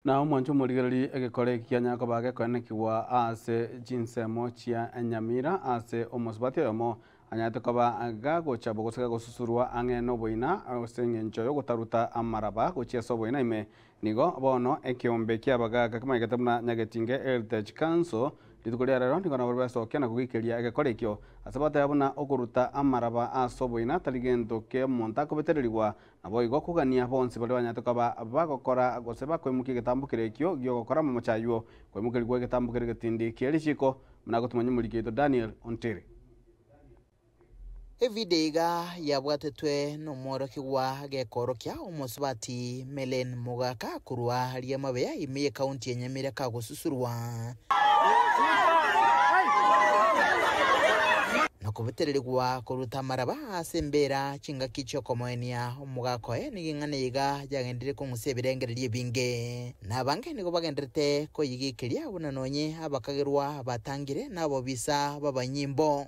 Na mwancho murigarari egekore kianya kabage kwenekiwa ase jinsemo chia Nyamira ase omosubati omo anyate koba agagocha bogosega gosusurwa ang'eno boina oseng'encho yo gotaruta amaraba gochia soboina ime nigo bono ekiombe kiabagaga kamaigete buna nyagetinge Heritage Council litukuria rero nigona borbesokia na kugikeria egekore ekio asabata yabuna okuruta amaraba asoboina tarigento ke monta kobetereriwa nabo igo kugania bonsi bali banyate koba bagokora goseba kwemukia getambukire ekio giogokora mu muchayuo kwemukirigwa getambukire getindi kieri chiko muna gotumanya muriketo Daniel Ontere. Evideiga yabwatetwe n'omworoki wa gekorokia omosubati Melen Mogaka kurwa lyamabeya imiye kaunti ya Nyamira kagosusurwa nakubetererigwa kuruta maraba asembera chinga kicho komoenia omugakoe niging'aneiga yagendire kumusebirengererie binge nabange nigo bagenderete koyigikiria bunanonye abakagerwa batangire nabo bisa babanyimbo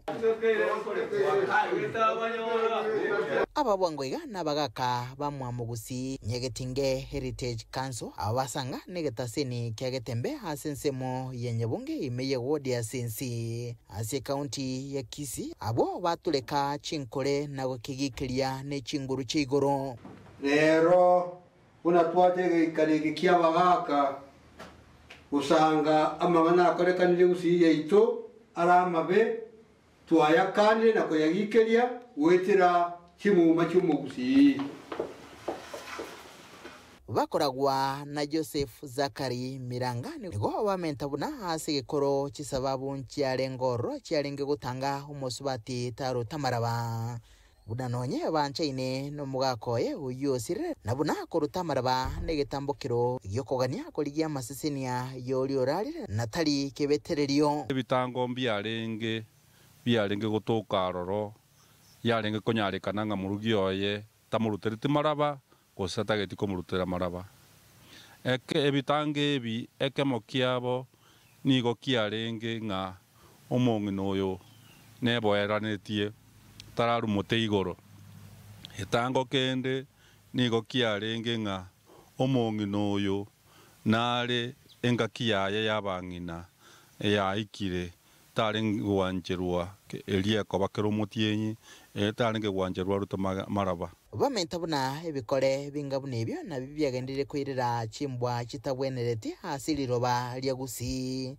ababwangoiga nabagaka bamwamugusi nyegetinge Heritage Council abasanga negetaseni kyagetembe asensemo yenyebunge imeye wodi ya sensi ase county ya Kisii abo batuleka chinkore nago kigikiria ne chinguru chigoro rero unatwate ikarege kyabagaka usanga amabana akorekanire gusiye ito aramabe twayakane nako yagikeria wetira kimuma cyumugusi bakoragwa na Joseph Zakari Mirangani nigo bamentabuna hasi gikoro kisababu ncyarengoro cyarenge gutanga umusubati taro tamaraba bunanonye banchaine no mugakoye uyosire nabuna korutamaraba negetambukiro yokogania koligia masesenia yori orarire natali kebetererio bitango byarenge gutuka roro yarenge konyarekana nga murugioye tamuruterite maraba gosatageti komurutera maraba eke ebitange ebi ekemokiabo nigo kiarenge nga omong'ino oyo neboeranetie tararumute igoro etango kende nigo kiarenge nga omong'ino oyo nare engaki yaye yabang'ina eyaikire tarenge gwancherwa elieko bakero mutienyi tarenge gwancherwa ruto maraba bamentabuna ebikore bingabuna ebyo na bibyagendire kwirira chimbwa chitabwenereti hasi liroba lya Gusii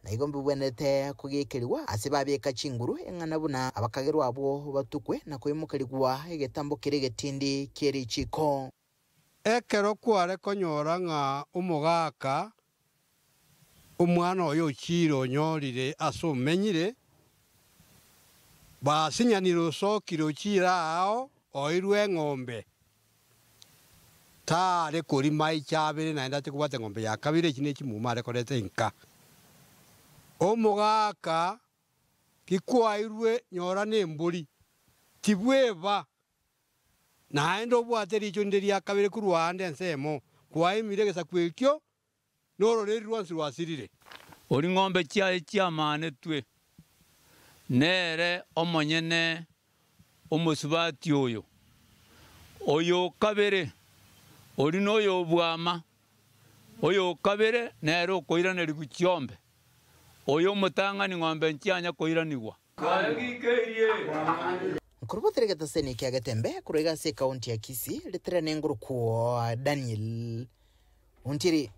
na igombe bwenete kugikiriwa asibabeka chinguru eng'anabuna abakagerwa abo batukwe na kwimukirirwa egetambo kiregetindi kieri chiko ekero kware konyora nga umugaka umwana oyo chiro nyorire asumenyire basinyaniro sokiro chirao oirwe ng'ombe tare kuri mai chabere naenda tikubate ng'ombe ya kabire chine chimumare korete inka omugaka kikwairwe nyora nemburi tibweba naendo bwate richo nderi akabire kurwande nsemo kwaimire gesakwekyo nororerwa nsirwasirire ori ng'ombe chiaye chiamane twe nere omonyene omusubati oyo kabere ori noyo bwama oyo kabere nero koiraneri guchiombe oyo mutangani ng'ombe nchianya koiranigwa nkurubutere gataseni kyagetembe kurega se county ya Kisii litere nenguru kwa Daniel Ontiri.